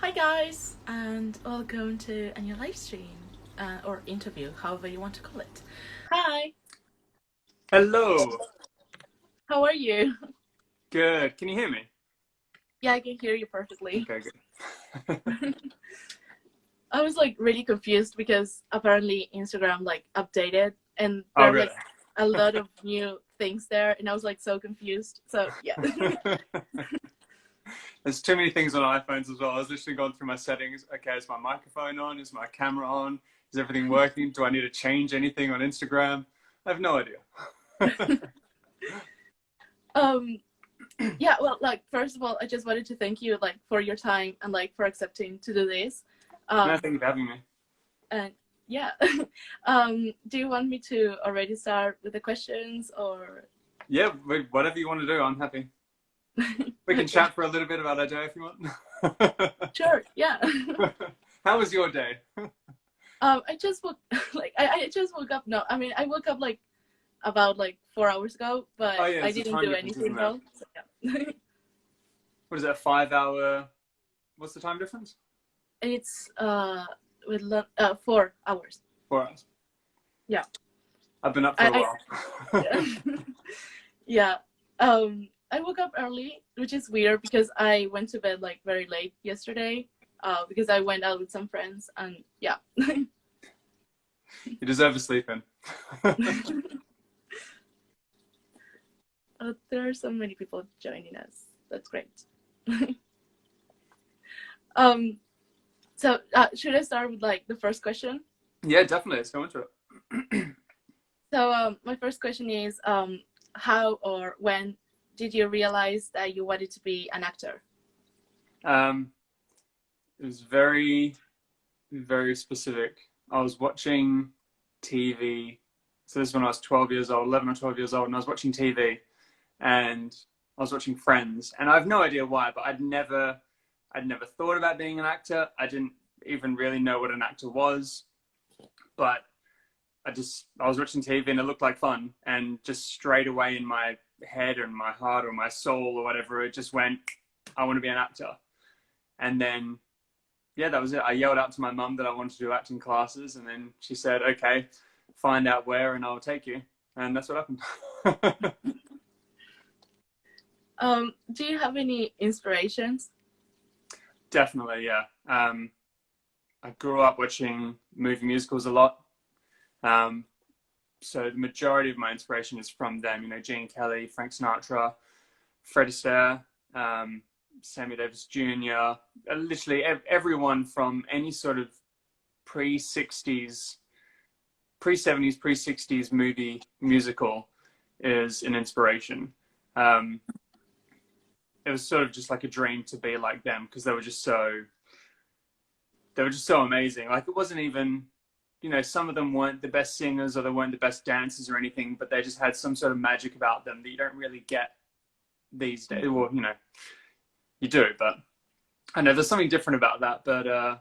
Hi guys, and welcome to a new live stream or interview, however you want to call it. Hi. Hello. How are you? Good. Can you hear me? Yeah, I can hear you perfectly. Okay, good. I was like really confused because apparently Instagram like updated and Oh, there are really? like a lot of new things there, and I was like so confused. So yeah. There's too many things on iPhones as well. I was literally going through my settings. Okay, is my microphone on? Is my camera on? Is everything working? Do I need to change anything on Instagram? I have no idea. Yeah, well, like first of all, I just wanted to thank you like for your time and like for accepting to do this. No, thank you for having me. And yeah, do you want me to already start with the questions or? Yeah, whatever you want to do, I'm happy. We can chat for a little bit about our day if you want. Sure, yeah. How was your day? I just woke I just woke up. No, I mean I woke up like about like 4 hours ago, but Oh, yeah, I it's a didn't time do difference, anything isn't though. So, yeah. What is it, a 5 hour? What's the time difference? It's with 4 hours. 4 hours. Yeah. I've been up for a while. Yeah. Yeah. I woke up early, which is weird because I went to bed like very late yesterday. Because I went out with some friends and yeah. You deserve a sleep in. There are so many people joining us. That's great. So should I start with like the first question? Yeah, definitely. Let's go into it. So my first question is, how or when did you realize that you wanted to be an actor? It was very, very specific. I was watching TV. So this is when I was 12 years old, 11 or 12 years old, and I was watching TV, and I was watching Friends, and I have no idea why, but I'd never thought about being an actor. I didn't even really know what an actor was, but I was watching TV and it looked like fun, and just straight away in my head and my heart or my soul or whatever, it just went, I want to be an actor. And then, yeah, that was it. I yelled out to my mum that I wanted to do acting classes, and then she said, okay, find out where and I'll take you. And that's what happened. Do you have any inspirations? Definitely, yeah. I grew up watching movie musicals a lot. So the majority of my inspiration is from them, you know, Gene Kelly, Frank Sinatra, Fred Astaire, Sammy Davis Jr., literally everyone from any sort of pre-60s, pre-70s, pre-60s movie musical is an inspiration. It was sort of just like a dream to be like them because they were just so amazing. Like it wasn't even, you know, some of them weren't the best singers or they weren't the best dancers or anything, but they just had some sort of magic about them that you don't really get these days. Well, you know, you do, but I know there's something different about that. But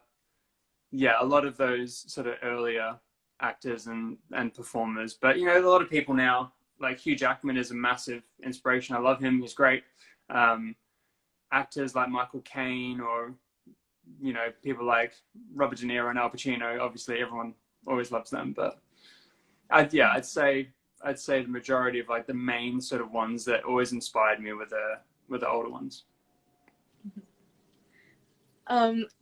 yeah, a lot of those sort of earlier actors and performers. But, you know, a lot of people now, like Hugh Jackman is a massive inspiration. I love him. He's great. Actors like Michael Caine or, you know, people like Robert De Niro and Al Pacino, obviously everyone always loves them. But I'd say the majority of like the main sort of ones that always inspired me were the older ones.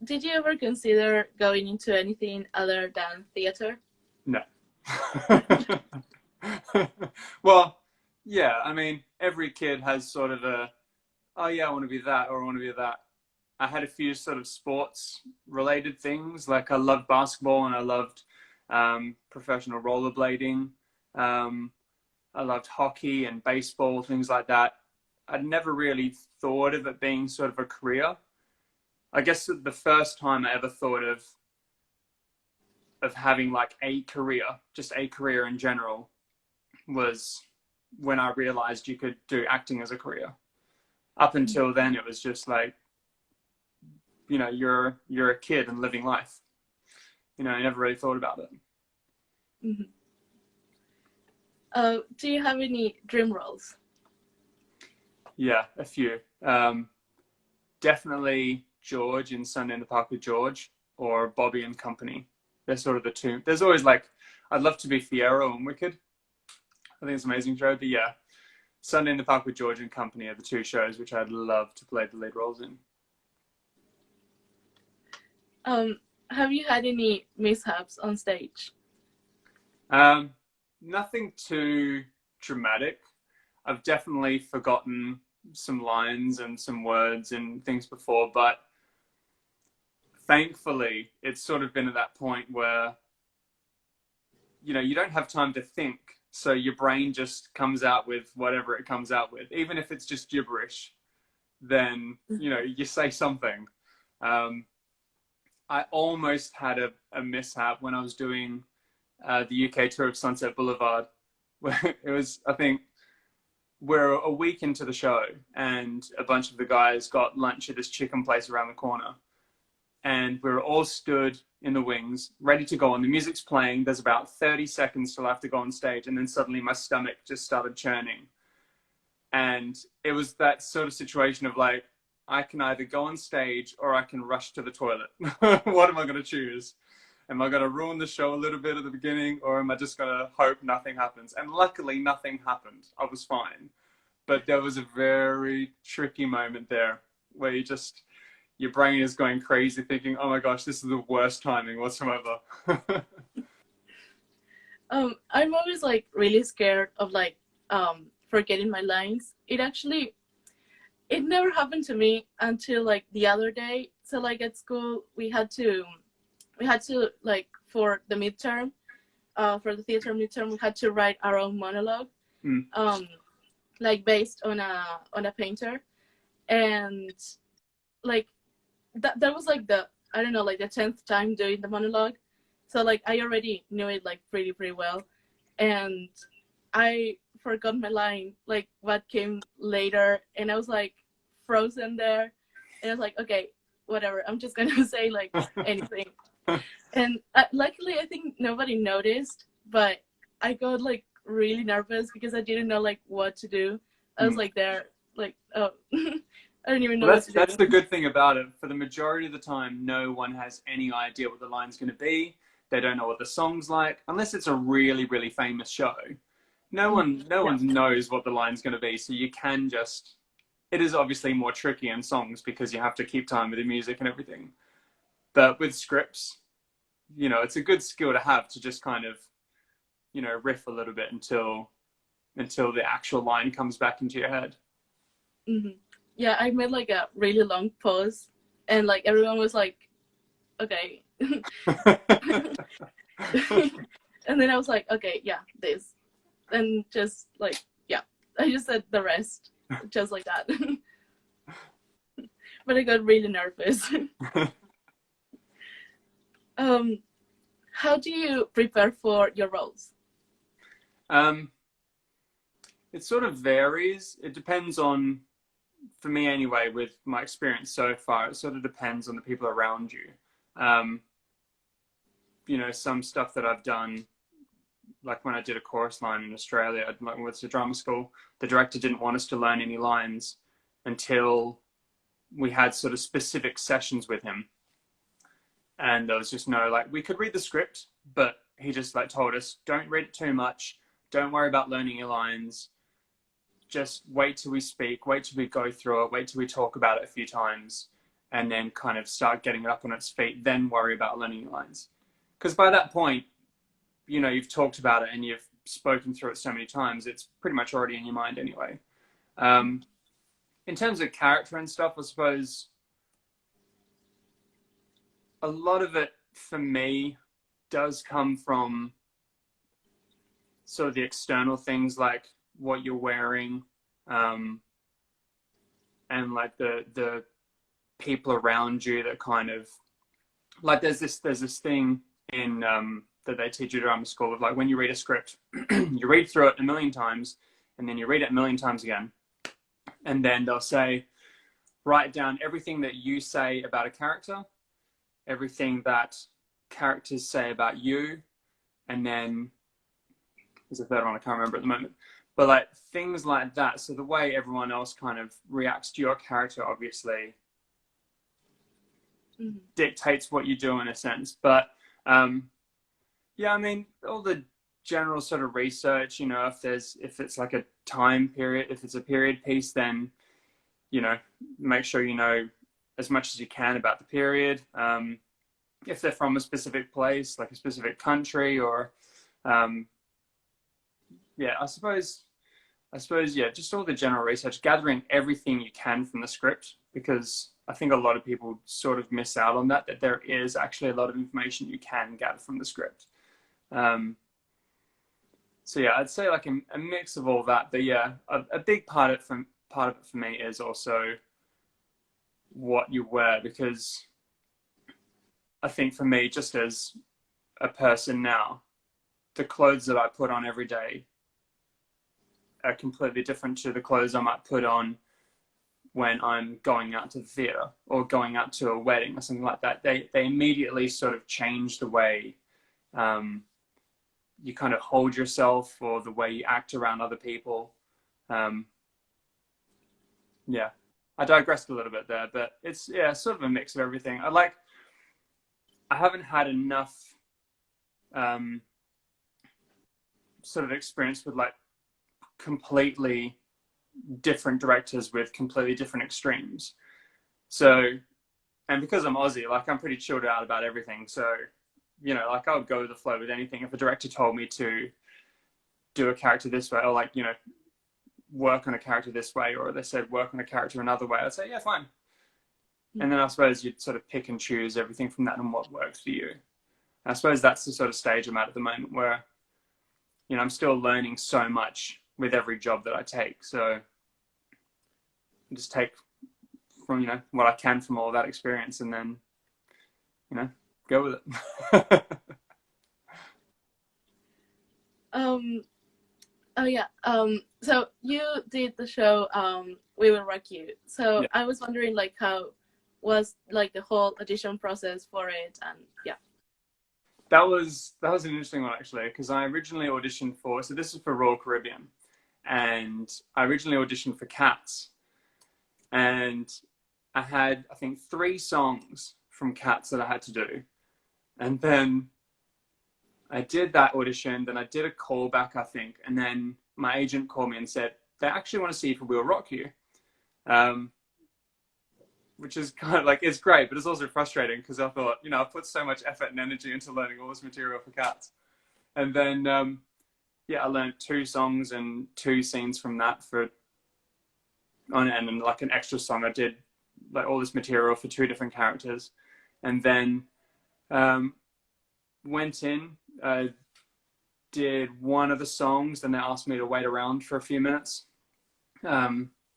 Did you ever consider going into anything other than theater? No. Well, yeah, I mean, every kid has sort of oh yeah, I want to be that or I want to be that. I had a few sort of sports related things. Like I loved basketball and I loved professional rollerblading. I loved hockey and baseball, things like that. I'd never really thought of it being sort of a career. I guess the first time I ever thought of having like a career, just a career in general, was when I realized you could do acting as a career. Up until then, it was just like, you know, you're a kid and living life. You know, I never really thought about it. Mm-hmm. Do you have any dream roles? Yeah, a few. Definitely George in Sunday in the Park with George, or Bobby and Company. They're sort of the two. There's always like, I'd love to be Fiero and Wicked. I think it's an amazing show. But yeah, Sunday in the Park with George and Company are the two shows which I'd love to play the lead roles in. Have you had any mishaps on stage? Nothing too dramatic. I've definitely forgotten some lines and some words and things before, but thankfully it's sort of been at that point where, you know, you don't have time to think. So your brain just comes out with whatever it comes out with. Even if it's just gibberish, then, you know, you say something. I almost had a mishap when I was doing the UK tour of Sunset Boulevard, where it was, I think, we're a week into the show and a bunch of the guys got lunch at this chicken place around the corner. And we were all stood in the wings, ready to go on. The music's playing. There's about 30 seconds till I have to go on stage. And then suddenly my stomach just started churning. And it was that sort of situation of like, I can either go on stage or I can rush to the toilet. What am I going to choose? Am I going to ruin the show a little bit at the beginning, or am I just going to hope nothing happens? And luckily nothing happened. I was fine. But there was a very tricky moment there where your brain is going crazy thinking, oh my gosh, this is the worst timing whatsoever. I'm always like really scared of like forgetting my lines. It never happened to me until like the other day. So like at school we had to like for the midterm, for the theater midterm, we had to write our own monologue, like based on a painter, and like that was like the, I don't know, like the 10th time doing the monologue. So like I already knew it like pretty well, and I forgot my line, like what came later, and I was like frozen there, and I was like, okay, whatever, I'm just gonna say like anything. And luckily I think nobody noticed, but I got like really nervous because I didn't know like what to do. I was like there like, oh, I don't even know what to do. That's the good thing about it. For the majority of the time, no one has any idea what the line's going to be. They don't know what the song's like, unless it's a really, really famous show. No one knows what the line's going to be, so you can just... It is obviously more tricky in songs because you have to keep time with the music and everything. But with scripts, you know, it's a good skill to have, to just kind of, you know, riff a little bit until the actual line comes back into your head. Mm-hmm. Yeah, I made like a really long pause, and like everyone was like, okay. And then I was like, okay, yeah, this. And just like, yeah, I just said the rest just like that. But I got really nervous. How do you prepare for your roles? It sort of varies. It depends on, for me anyway, with my experience so far, it sort of depends on the people around you. You know, some stuff that I've done, like when I did a chorus line in Australia, like when I went to drama school, the director didn't want us to learn any lines until we had sort of specific sessions with him. And there was just no, like, we could read the script, but he just like told us, don't read it too much. Don't worry about learning your lines. Just wait till we speak, wait till we go through it, wait till we talk about it a few times, and then kind of start getting it up on its feet, then worry about learning your lines. Because by that point, you know, you've talked about it and you've spoken through it so many times, it's pretty much already in your mind anyway. In terms of character and stuff, I suppose a lot of it for me does come from sort of the external things, like what you're wearing, and like the people around you that kind of, like there's this thing in that they teach you at drama school of, like, when you read a script, you read through it a million times and then you read it a million times again, and then they'll say, write down everything that you say about a character, everything that characters say about you, and then there's a third one I can't remember at the moment, but like things like that. So the way everyone else kind of reacts to your character obviously dictates what you do in a sense. But yeah, I mean, all the general sort of research, you know, if it's like a time period, if it's a period piece, then, you know, make sure you know as much as you can about the period. If they're from a specific place, like a specific country, or yeah, I suppose, yeah, just all the general research, gathering everything you can from the script, because I think a lot of people sort of miss out on that there is actually a lot of information you can gather from the script. So yeah, I'd say like a mix of all that, but yeah, a big part of it for me is also what you wear, because I think for me, just as a person now, the clothes that I put on every day are completely different to the clothes I might put on when I'm going out to the theater or going out to a wedding or something like that. They immediately sort of change the way you kind of hold yourself, or the way you act around other people. Yeah, I digressed a little bit there, but it's, yeah, sort of a mix of everything. I haven't had enough sort of experience with like completely different directors with completely different extremes. So, and because I'm Aussie, like I'm pretty chilled out about everything. So, you know, like I would go with the flow with anything. If a director told me to do a character this way, or like, you know, work on a character this way, or they said work on a character another way, I'd say, yeah, fine. And then I suppose you'd sort of pick and choose everything from that and what works for you. I suppose that's the sort of stage I'm at the moment, where, you know, I'm still learning so much with every job that I take. So I just take from, you know, what I can from all that experience, and then, you know, go with it. Oh yeah. So you did the show We Will Rock You. So yeah. I was wondering like how was like the whole audition process for it, and yeah. That was an interesting one actually, because I originally auditioned for, so this is for Royal Caribbean, and I originally auditioned for Cats, and I had, I think, 3 songs from Cats that I had to do, and then I did that audition, then I did a callback, I think, and then my agent called me and said, they actually want to see if We'll Rock You. Which is kind of like, it's great, but it's also frustrating, because I thought, you know, I've put so much effort and energy into learning all this material for Cats. And then, yeah, I learned 2 songs and 2 scenes from that and then like an extra song. I did like all this material for 2 different characters. And then went in, did one of the songs, then they asked me to wait around for a few minutes.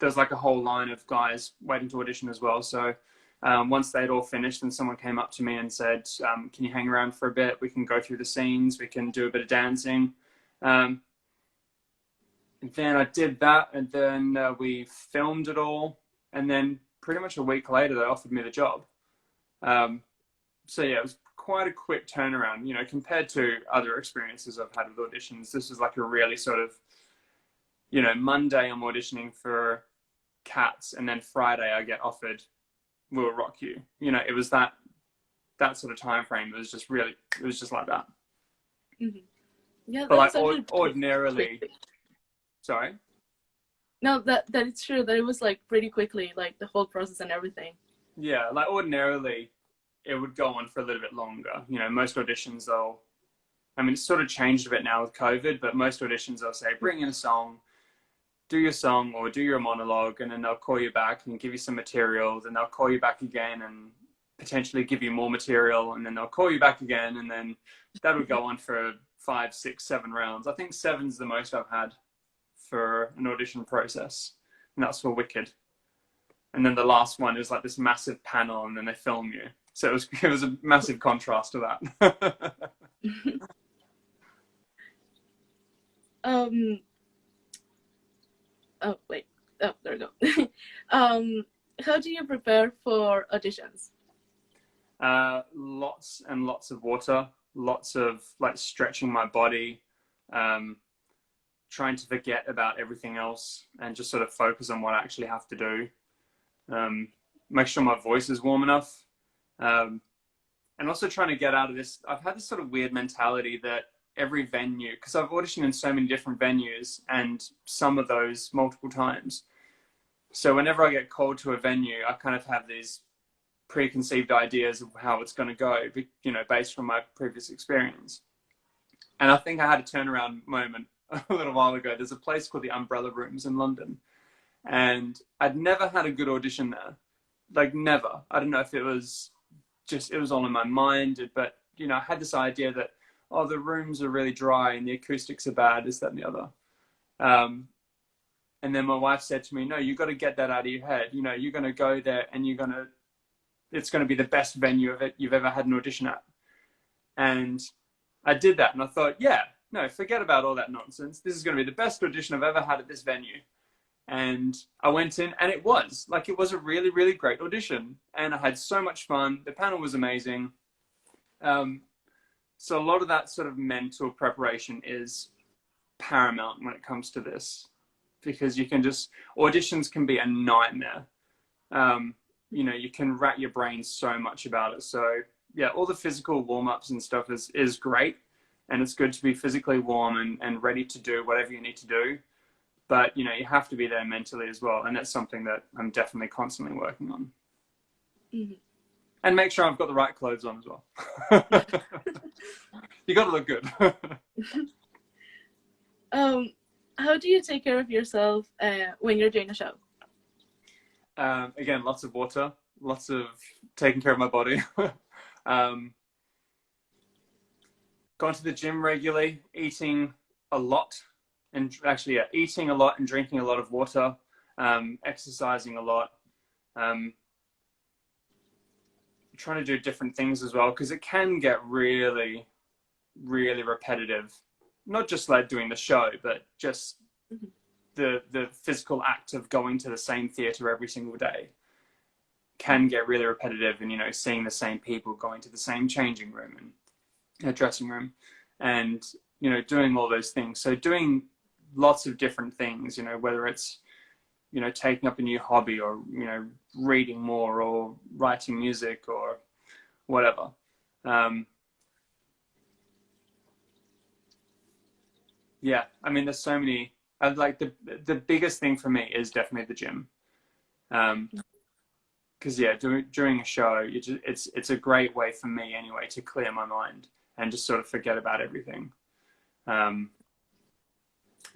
There's like a whole line of guys waiting to audition as well. So once they'd all finished, then someone came up to me and said, can you hang around for a bit? We can go through the scenes. We can do a bit of dancing. And then I did that, and then we filmed it all. And then pretty much a week later, they offered me the job. So yeah, it was quite a quick turnaround, you know, compared to other experiences I've had with auditions. This was like a really sort of, you know, Monday I'm auditioning for Cats, and then Friday I get offered We'll Rock You. You know, it was that sort of time frame. It was just like that. Mm-hmm. Yeah, but like ordinarily, sorry. No, that it's true that it was like pretty quickly, like the whole process and everything. Yeah, like ordinarily it would go on for a little bit longer. You know, most auditions I mean, it's sort of changed a bit now with COVID, but most auditions they'll say, bring in a song, do your song or do your monologue, and then they'll call you back and give you some material, then they'll call you back again and potentially give you more material, and then they'll call you back again, and then that would go on for 5, 6, 7 rounds. I think 7's the most I've had for an audition process, and that's for Wicked. And then the last one is like this massive panel, and then they film you. So it was a massive contrast to that. Oh wait. Oh, there we go. How do you prepare for auditions? Lots and lots of water, lots of like stretching my body, trying to forget about everything else and just sort of focus on what I actually have to do. Make sure my voice is warm enough. And also trying to get out of this. I've had this sort of weird mentality that every venue, because I've auditioned in so many different venues and some of those multiple times. So whenever I get called to a venue, I kind of have these preconceived ideas of how it's going to go, you know, based from my previous experience. And I think I had a turnaround moment a little while ago. There's a place called the Umbrella Rooms in London, and I'd never had a good audition there. Like, never. I don't know if it was just, it was all in my mind, but, you know, I had this idea that, oh, the rooms are really dry and the acoustics are bad, this, that, and the other. And then my wife said to me, no, you've got to get that out of your head. You know, you're going to go there and it's going to be the best venue of it you've ever had an audition at. And I did that, and I thought, yeah, no, forget about all that nonsense. This is going to be the best audition I've ever had at this venue. And I went in, and it was a really, really great audition. And I had so much fun. The panel was amazing. So a lot of that sort of mental preparation is paramount when it comes to this, because you can just, auditions can be a nightmare. You know, you can rack your brain so much about it. So yeah, all the physical warm-ups and stuff is great. And it's good to be physically warm and ready to do whatever you need to do. But, you know, you have to be there mentally as well. And that's something that I'm definitely constantly working on. Mm-hmm. And make sure I've got the right clothes on as well. You got to look good. How do you take care of yourself when you're doing a show? Again, lots of water, lots of taking care of my body. Going to the gym regularly, eating a lot, and actually, yeah, eating a lot and drinking a lot of water, exercising a lot, trying to do different things as well, because it can get really, really repetitive. Not just like doing the show, but just the physical act of going to the same theatre every single day can get really repetitive, and, you know, seeing the same people, going to the same changing room and dressing room, and, you know, doing all those things. So doing lots of different things, you know, whether it's, you know, taking up a new hobby, or, you know, reading more, or writing music, or whatever. Yeah, I mean, there's so many. Like the biggest thing for me is definitely the gym. Because yeah, during a show, it's a great way for me anyway to clear my mind and just sort of forget about everything. And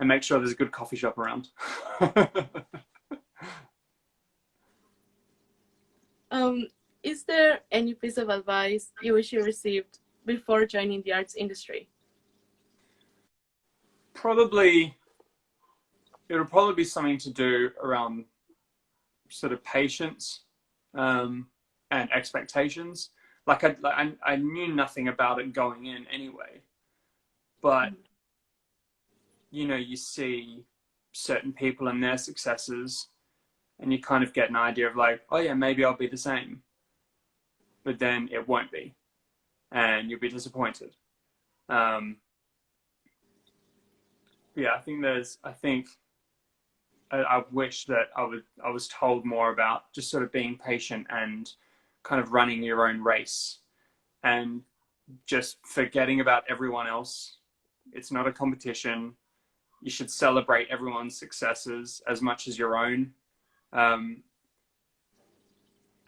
make sure there's a good coffee shop around. Is there any piece of advice you wish you received before joining the arts industry? Probably, it'll probably be something to do around sort of patience and expectations. Like I knew nothing about it going in anyway, but you know, you see certain people and their successes, and you kind of get an idea of like, oh yeah, maybe I'll be the same, but then it won't be, and you'll be disappointed. Yeah, I wish that I was told more about just sort of being patient and kind of running your own race and just forgetting about everyone else. It's not a competition. You should celebrate everyone's successes as much as your own. And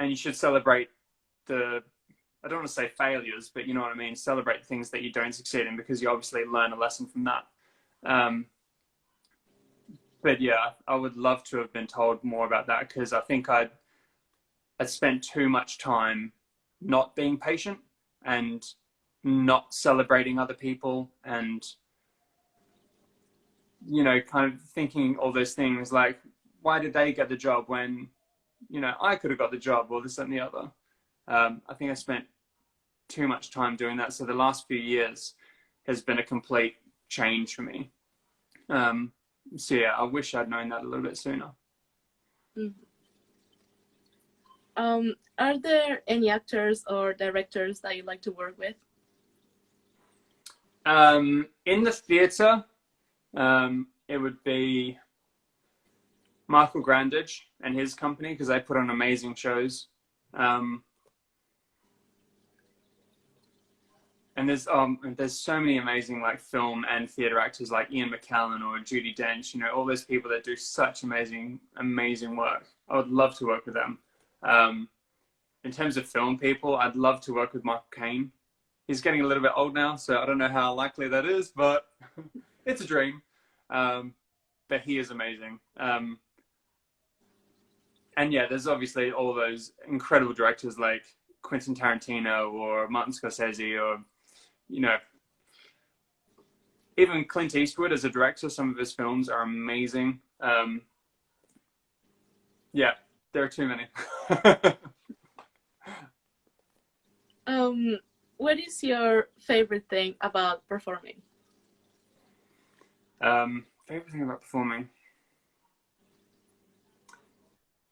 you should celebrate I don't want to say failures, but you know what I mean? Celebrate things that you don't succeed in, because you obviously learn a lesson from that. But yeah, I would love to have been told more about that, because I think I'd spent too much time not being patient and not celebrating other people, and, you know, kind of thinking all those things like, why did they get the job when, you know, I could have got the job, or this, that, and the other. I think I spent too much time doing that. So the last few years has been a complete change for me. So yeah, I wish I'd known that a little bit sooner. Are there any actors or directors that you like to work with? In the theatre, it would be Michael Grandage and his company, because they put on amazing shows. there's so many amazing like film and theater actors like Ian McKellen or Judi Dench, you know, all those people that do such amazing work. I would love to work with them. In terms of film people, I'd love to work with Michael Caine. He's getting a little bit old now, so I don't know how likely that is, but it's a dream. But he is amazing. And yeah, there's obviously all those incredible directors like Quentin Tarantino or Martin Scorsese, or, you know, even Clint Eastwood as a director. Some of his films are amazing. Yeah, there are too many. What is your favorite thing about performing? Favorite thing about performing?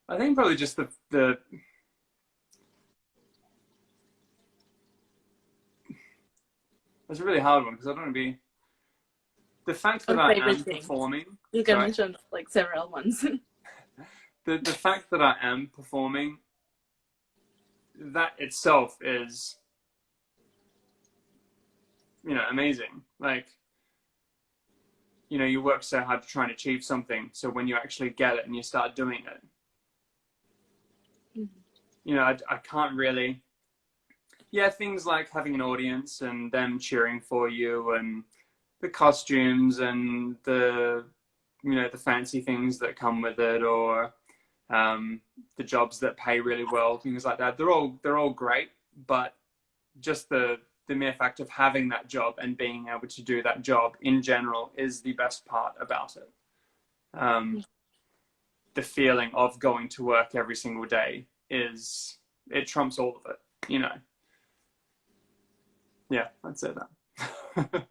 I think probably just the it's a really hard one because I don't want to be the fact that I am performing. You can mention like several ones. The fact that I am performing, that itself is, you know, amazing. Like, you know, you work so hard to try and achieve something, so when you actually get it and you start doing it, you know, I can't really, yeah, things like having an audience and them cheering for you and the costumes and the, you know, the fancy things that come with it, or the jobs that pay really well, things like that. They're all great, but just the mere fact of having that job and being able to do that job in general is the best part about it. The feeling of going to work every single day it trumps all of it, you know. Yeah, I'd say that.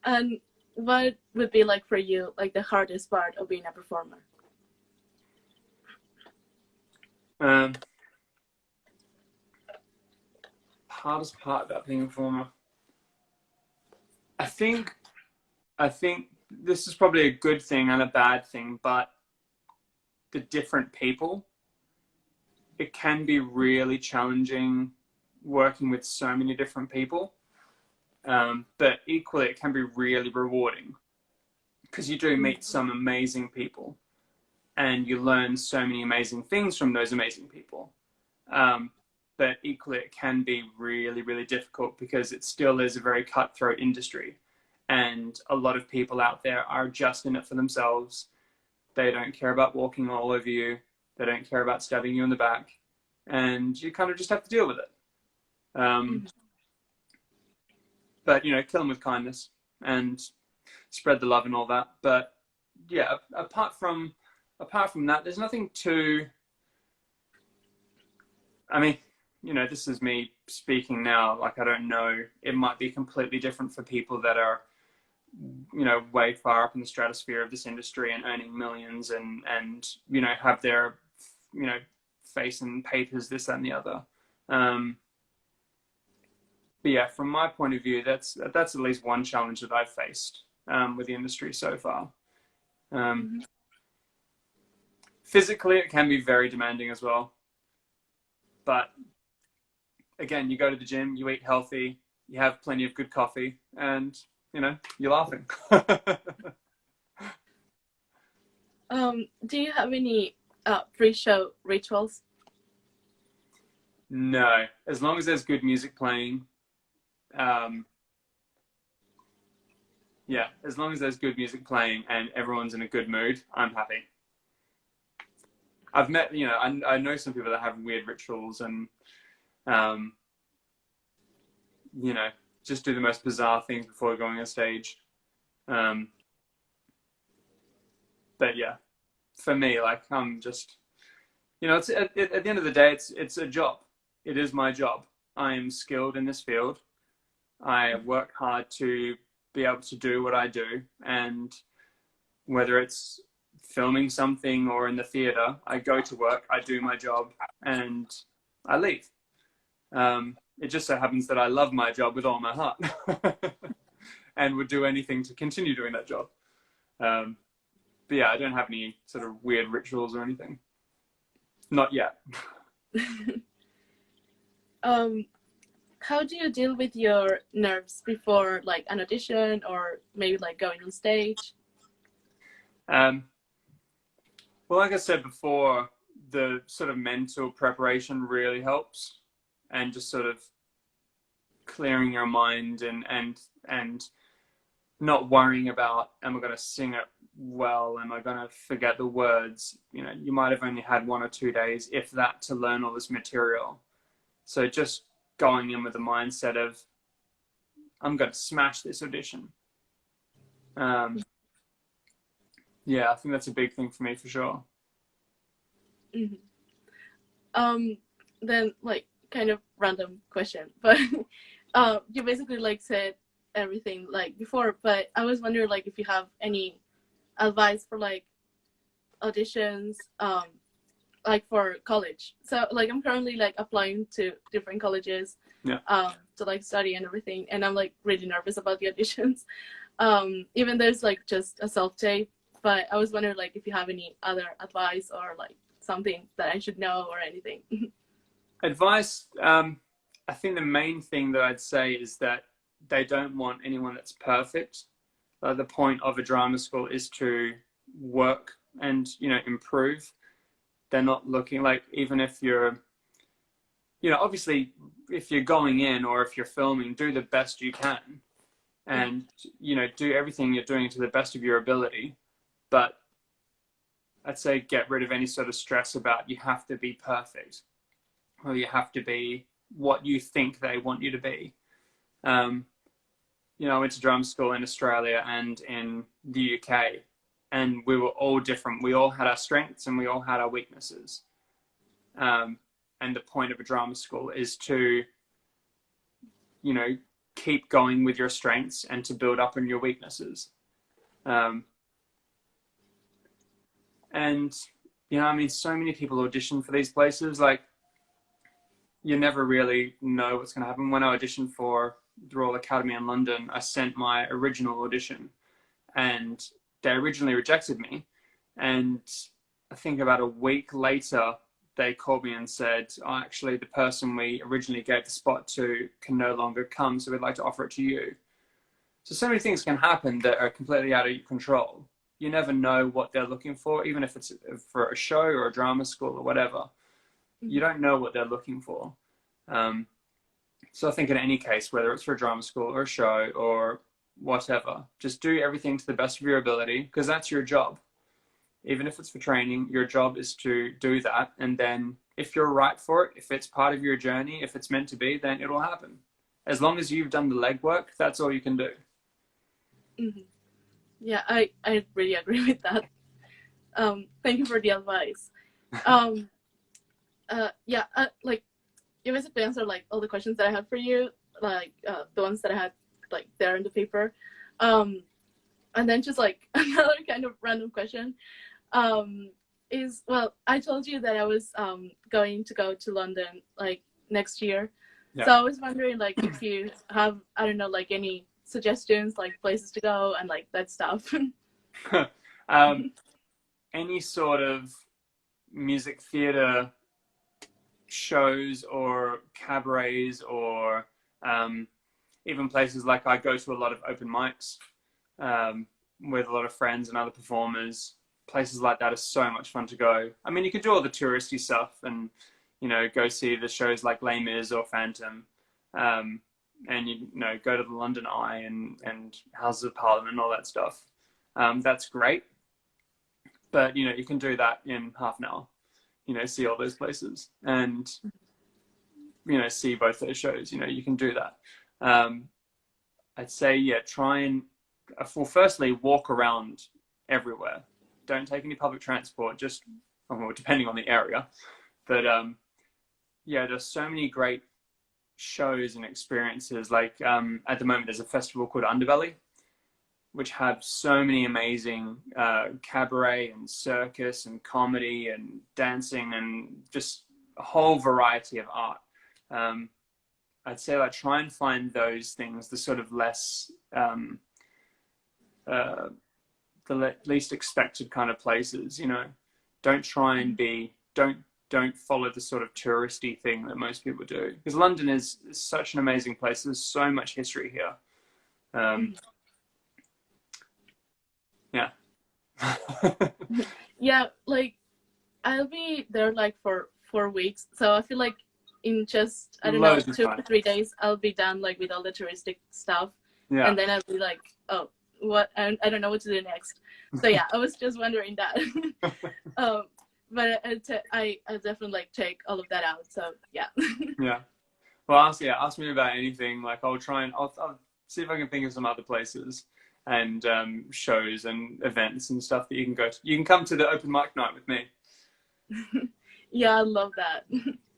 And what would be like for you, like the hardest part of being a performer? Hardest part about being a performer, I think this is probably a good thing and a bad thing, but the different people, it can be really challenging working with so many different people. But equally, it can be really rewarding because you do meet some amazing people and you learn so many amazing things from those amazing people. But equally, it can be really, really difficult because it still is a very cutthroat industry. And a lot of people out there are just in it for themselves. They don't care about walking all over you. They don't care about stabbing you in the back. And you kind of just have to deal with it. But, you know, kill them with kindness and spread the love and all that. But yeah, apart from that, there's nothing too, I mean, you know, this is me speaking now, like, I don't know, it might be completely different for people that are, you know, way far up in the stratosphere of this industry and earning millions and you know, have their, you know, face in papers, this, that, and the other. But yeah, from my point of view, that's at least one challenge that I've faced with the industry so far. Physically, it can be very demanding as well. But again, you go to the gym, you eat healthy, you have plenty of good coffee, and, you know, you're laughing. Do you have any pre-show rituals? No, as long as there's good music playing. Yeah, as long as there's good music playing and everyone's in a good mood, I'm happy. I've met, you know, I know some people that have weird rituals and, you know, just do the most bizarre things before going on stage. But yeah, for me, like, I'm just, you know, it's at the end of the day, it's a job. It is my job. I am skilled in this field. I work hard to be able to do what I do, and whether it's filming something or in the theater, I go to work, I do my job, and I leave. It just so happens that I love my job with all my heart and would do anything to continue doing that job. But yeah, I don't have any sort of weird rituals or anything. Not yet. how do you deal with your nerves before like an audition or maybe like going on stage? Well, like I said before, the sort of mental preparation really helps, and just sort of clearing your mind and not worrying about, am I going to sing it well? Am I going to forget the words? You know, you might have only had 1 or 2 days, if that, to learn all this material. So just going in with the mindset of, I'm going to smash this audition. Yeah, I think that's a big thing for me for sure. Mm-hmm. Then like kind of random question, but you basically like said everything like before, but I was wondering like if you have any advice for like auditions, like for college. So like I'm currently like applying to different colleges, yeah, to like study and everything, and I'm like really nervous about the auditions. Even though it's like just a self-tape, but I was wondering like if you have any other advice or like something that I should know or anything. Advice, I think the main thing that I'd say is that they don't want anyone that's perfect. The point of a drama school is to work and, you know, improve. They're not looking like, even if you're, you know, obviously if you're going in or if you're filming, do the best you can and, you know, do everything you're doing to the best of your ability. But I'd say get rid of any sort of stress about you have to be perfect or you have to be what you think they want you to be. You know, I went to drama school in Australia and in the UK, and we were all different. We all had our strengths and we all had our weaknesses. And the point of a drama school is to, you know, keep going with your strengths and to build up on your weaknesses. And, you know, I mean, so many people audition for these places. Like, you never really know what's going to happen. When I auditioned for the Royal Academy in London, I sent my original audition and they originally rejected me. And I think about a week later, they called me and said, oh, actually, the person we originally gave the spot to can no longer come, so we'd like to offer it to you. So many things can happen that are completely out of your control. You never know what they're looking for, even if it's for a show or a drama school or whatever. You don't know what they're looking for. So I think in any case, whether it's for a drama school or a show or whatever, just do everything to the best of your ability, because that's your job. Even if it's for training, your job is to do that. And then if you're right for it, if it's part of your journey, if it's meant to be, then it'll happen. As long as you've done the legwork, that's all you can do. Mm-hmm. Yeah, I really agree with that. Thank you for the advice. Yeah, like you basically answered like all the questions that I had for you, like the ones that I had like there in the paper. And then just like another kind of random question is, well, I told you that I was going to go to London like next year. Yeah. So I was wondering like if you have, I don't know, like any suggestions, like places to go and like that stuff. Any sort of music theatre shows or cabarets or even places like, I go to a lot of open mics with a lot of friends and other performers. Places like that are so much fun to go. I mean, you could do all the touristy stuff and, you know, go see the shows like Les Mis or Phantom, and, you know, go to the London Eye and Houses of Parliament and all that stuff. That's great. But, you know, you can do that in half an hour, you know, see all those places and, you know, see both those shows. You know, you can do that. I'd say, yeah, try and, well, firstly, walk around everywhere. Don't take any public transport, just, well, depending on the area. But yeah, there's so many great shows and experiences. Like at the moment, there's a festival called Underbelly, which have so many amazing cabaret and circus and comedy and dancing and just a whole variety of art. I'd say like try and find those things, the sort of less the least expected kind of places, you know. Don't try and be, don't don't follow the sort of touristy thing that most people do. Because London is such an amazing place. There's so much history here. Yeah. Yeah, like I'll be there like for 4 weeks, so I feel like in just, I don't know, Loads of 2 fun. or 3 days I'll be done like with all the touristic stuff. Yeah. And then I'll be like, oh, what? I don't know what to do next. So yeah, I was just wondering that. But I'll definitely like check all of that out. So yeah. Yeah. Well, ask me about anything. Like I'll see if I can think of some other places and shows and events and stuff that you can go to. You can come to the open mic night with me. Yeah, I love that.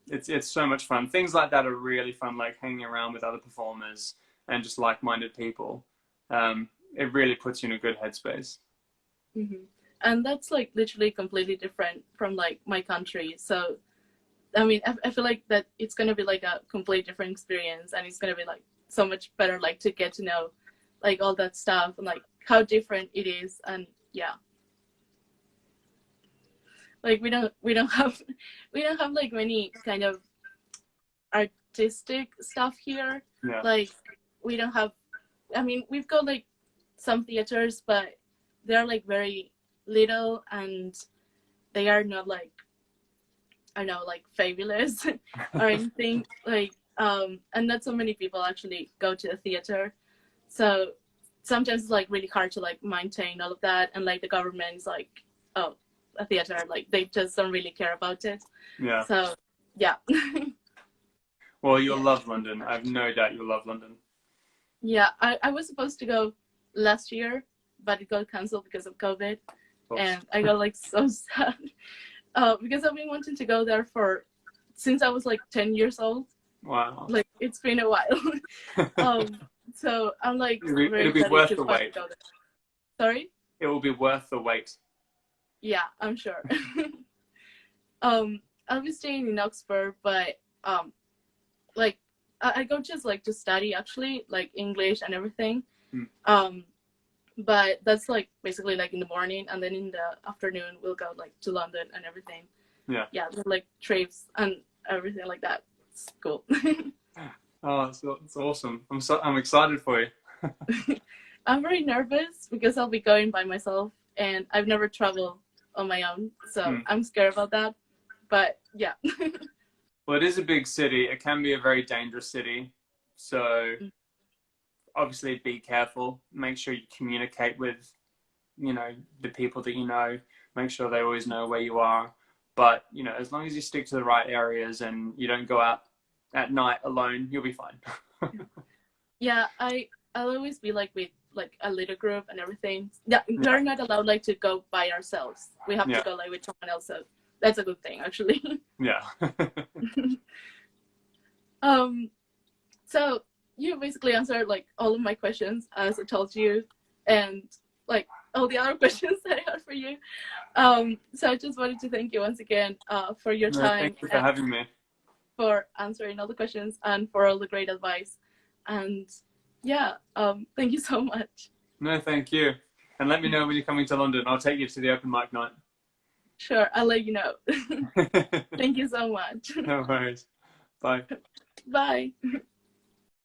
It's so much fun. Things like that are really fun, like hanging around with other performers and just like-minded people. It really puts you in a good headspace. And that's like literally completely different from like my country. So I mean, I feel like that it's gonna be like a completely different experience, and it's gonna be like so much better, like to get to know like all that stuff and like how different it is. And yeah, like we don't have like many kind of artistic stuff here. Yeah. Like we don't have, I mean, we've got like some theaters, but they're like very little, and they are not like, I don't know, like fabulous or anything. Like and not so many people actually go to a theater, so sometimes it's like really hard to like maintain all of that. And like the government's like, oh, a theater, like they just don't really care about it. Yeah. So yeah. Well, you'll love London. I have no doubt you'll love London. Yeah, I was supposed to go last year, but it got cancelled because of COVID. And I got like so sad because I've been wanting to go there since I was like 10 years old. Wow. Like it's been a while. So I'm like it'll be worth the wait. Go there. Sorry? It will be worth the wait. Yeah, I'm sure. I'll be staying in Oxford, but like I go just like to study actually, like English and everything. But that's like basically like in the morning, and then in the afternoon we'll go like to London and everything. Yeah. Yeah, like trips and everything like that. It's cool. Oh, it's awesome. I'm excited for you. I'm very nervous because I'll be going by myself, and I've never traveled on my own, so I'm scared about that. But yeah. Well, it is a big city. It can be a very dangerous city. So obviously be careful. Make sure you communicate with, the people that you know. Make sure they always know where you are. But, as long as you stick to the right areas and you don't go out at night alone, you'll be fine. Yeah, I'll always be like with like a little group and everything. Yeah, we're not allowed like to go by ourselves. We have to go like with someone else. So that's a good thing, actually. Yeah. So you basically answered like all of my questions, as I told you, and like all the other questions that I had for you. So I just wanted to thank you once again for your time. Thank you for having me. For answering all the questions and for all the great advice. And yeah, thank you so much. No, thank you. And let me know when you're coming to London. I'll take you to the open mic night. Sure, I'll let you know. Thank you so much. No worries. Bye. Bye.